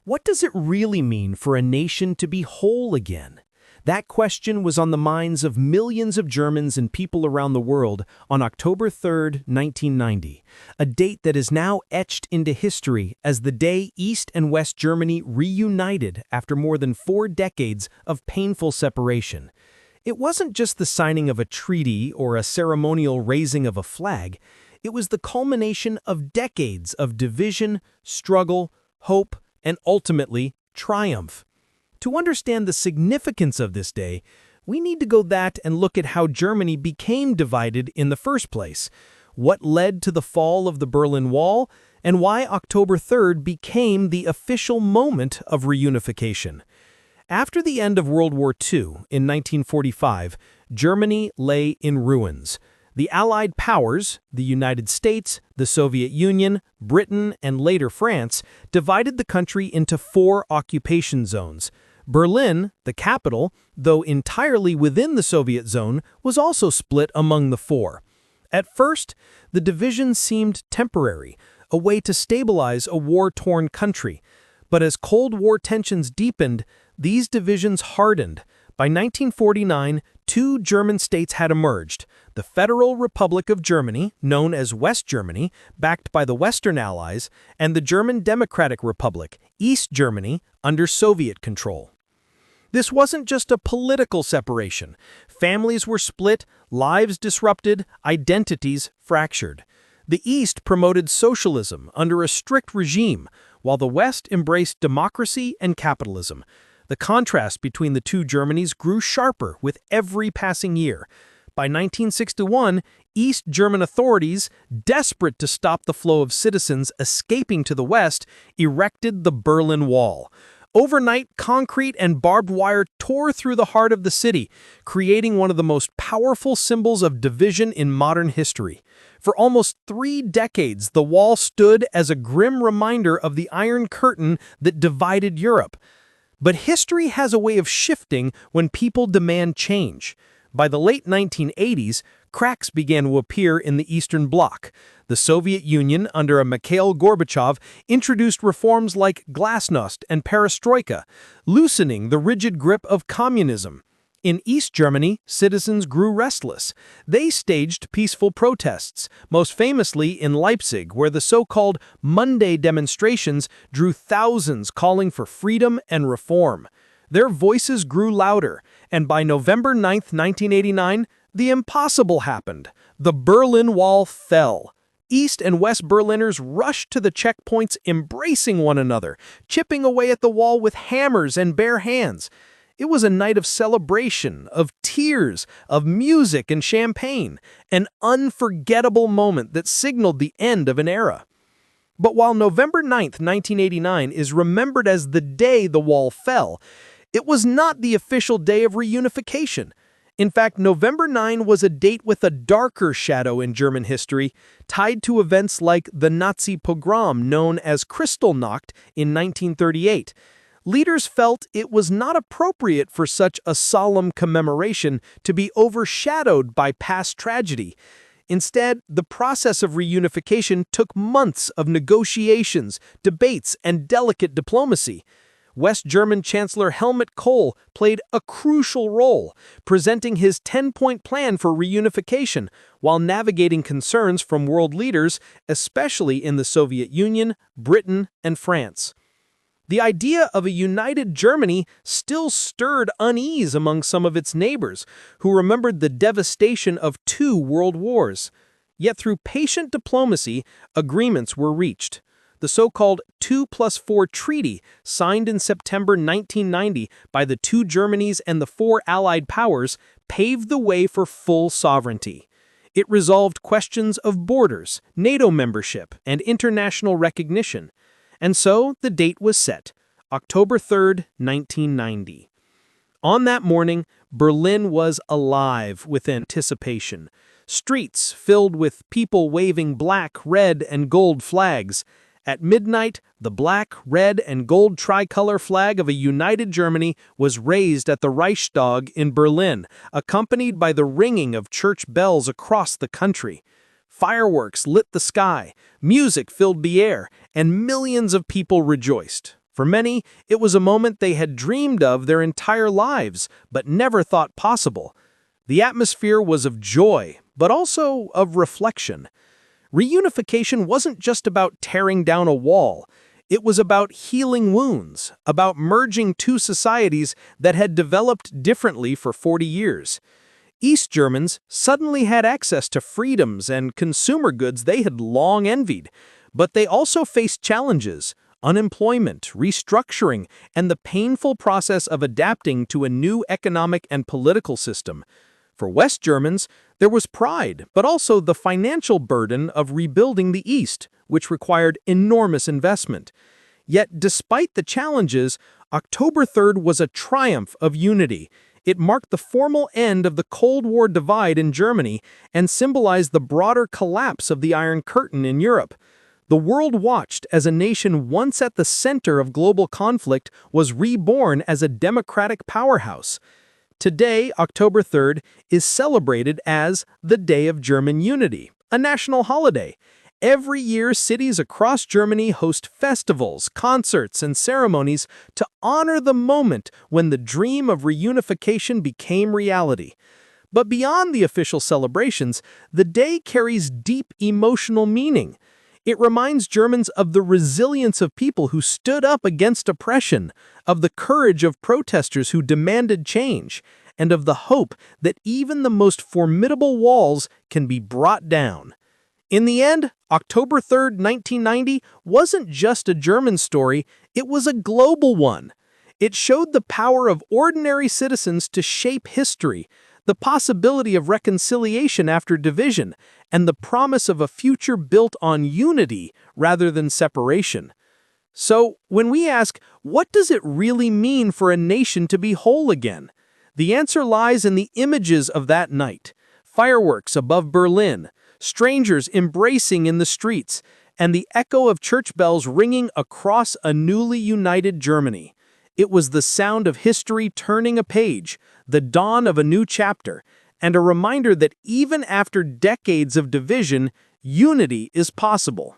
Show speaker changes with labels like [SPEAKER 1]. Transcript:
[SPEAKER 1] What does it really mean for a nation to be whole again? That question was on the minds of millions of Germans and people around the world on October 3, 1990, a date that is now etched into history as the day East and West Germany reunited after more than 4 decades of painful separation. It wasn't just the signing of a treaty or a ceremonial raising of a flag. It was the culmination of decades of division, struggle, hope, and ultimately, triumph. To understand the significance of this day, we need to go back and look at how Germany became divided in the first place, what led to the fall of the Berlin Wall, and why October 3rd became the official moment of reunification. After the end of World War II in 1945, Germany lay in ruins. The Allied powers, the United States, the Soviet Union, Britain, and later France, divided the country into 4 occupation zones. Berlin, the capital, though entirely within the Soviet zone, was also split among the 4. At first, the division seemed temporary, a way to stabilize a war-torn country. But as Cold War tensions deepened, these divisions hardened. By 1949, 2 German states had emerged: the Federal Republic of Germany, known as West Germany, backed by the Western Allies, and the German Democratic Republic, East Germany, under Soviet control. This wasn't just a political separation. Families were split, lives disrupted, identities fractured. The East promoted socialism under a strict regime, while the West embraced democracy and capitalism. The contrast between the 2 Germanys grew sharper with every passing year. By 1961, East German authorities, desperate to stop the flow of citizens escaping to the West, erected the Berlin Wall. Overnight, concrete and barbed wire tore through the heart of the city, creating one of the most powerful symbols of division in modern history. For almost 3 decades, the wall stood as a grim reminder of the Iron Curtain that divided Europe. But history has a way of shifting when people demand change. By the late 1980s, cracks began to appear in the Eastern Bloc. The Soviet Union, under Mikhail Gorbachev, introduced reforms like glasnost and perestroika, loosening the rigid grip of communism. In East Germany, citizens grew restless. They staged peaceful protests, most famously in Leipzig, where the so-called Monday demonstrations drew thousands calling for freedom and reform. Their voices grew louder, and by November 9, 1989, the impossible happened. The Berlin Wall fell. East and West Berliners rushed to the checkpoints, embracing one another, chipping away at the wall with hammers and bare hands. It was a night of celebration, of tears, of music and champagne, an unforgettable moment that signaled the end of an era. But while November 9, 1989 is remembered as the day the wall fell, it was not the official day of reunification. In fact, November 9 was a date with a darker shadow in German history, tied to events like the Nazi pogrom known as Kristallnacht in 1938. Leaders felt it was not appropriate for such a solemn commemoration to be overshadowed by past tragedy. Instead, the process of reunification took months of negotiations, debates, and delicate diplomacy. West German Chancellor Helmut Kohl played a crucial role, presenting his 10-point plan for reunification while navigating concerns from world leaders, especially in the Soviet Union, Britain, and France. The idea of a united Germany still stirred unease among some of its neighbors, who remembered the devastation of 2 world wars. Yet through patient diplomacy, agreements were reached. The so-called 2+4 Treaty, signed in September 1990 by the 2 Germanys and the 4 Allied powers, paved the way for full sovereignty. It resolved questions of borders, NATO membership, and international recognition. And so the date was set, October 3, 1990. On that morning, Berlin was alive with anticipation. Streets filled with people waving black, red, and gold flags. At midnight, the black, red, and gold tricolor flag of a united Germany was raised at the Reichstag in Berlin, accompanied by the ringing of church bells across the country. Fireworks lit the sky, music filled the air, and millions of people rejoiced. For many, it was a moment they had dreamed of their entire lives, but never thought possible. The atmosphere was of joy, but also of reflection. Reunification wasn't just about tearing down a wall. It was about healing wounds, about merging two societies that had developed differently for 40 years. East Germans suddenly had access to freedoms and consumer goods they had long envied, but they also faced challenges: unemployment, restructuring, and the painful process of adapting to a new economic and political system. For West Germans, there was pride, but also the financial burden of rebuilding the East, which required enormous investment. Yet, despite the challenges, October 3rd was a triumph of unity. It marked the formal end of the Cold War divide in Germany and symbolized the broader collapse of the Iron Curtain in Europe. The world watched as a nation once at the center of global conflict was reborn as a democratic powerhouse. Today, October 3rd, is celebrated as the Day of German Unity, a national holiday. Every year, cities across Germany host festivals, concerts, and ceremonies to honor the moment when the dream of reunification became reality. But beyond the official celebrations, the day carries deep emotional meaning. It reminds Germans of the resilience of people who stood up against oppression, of the courage of protesters who demanded change, and of the hope that even the most formidable walls can be brought down. In the end, October 3rd, 1990 wasn't just a German story, it was a global one. It showed the power of ordinary citizens to shape history, the possibility of reconciliation after division, and the promise of a future built on unity rather than separation. So, when we ask, what does it really mean for a nation to be whole again? The answer lies in the images of that night: fireworks above Berlin, strangers embracing in the streets, and the echo of church bells ringing across a newly united Germany. It was the sound of history turning a page, the dawn of a new chapter, and a reminder that even after decades of division, unity is possible.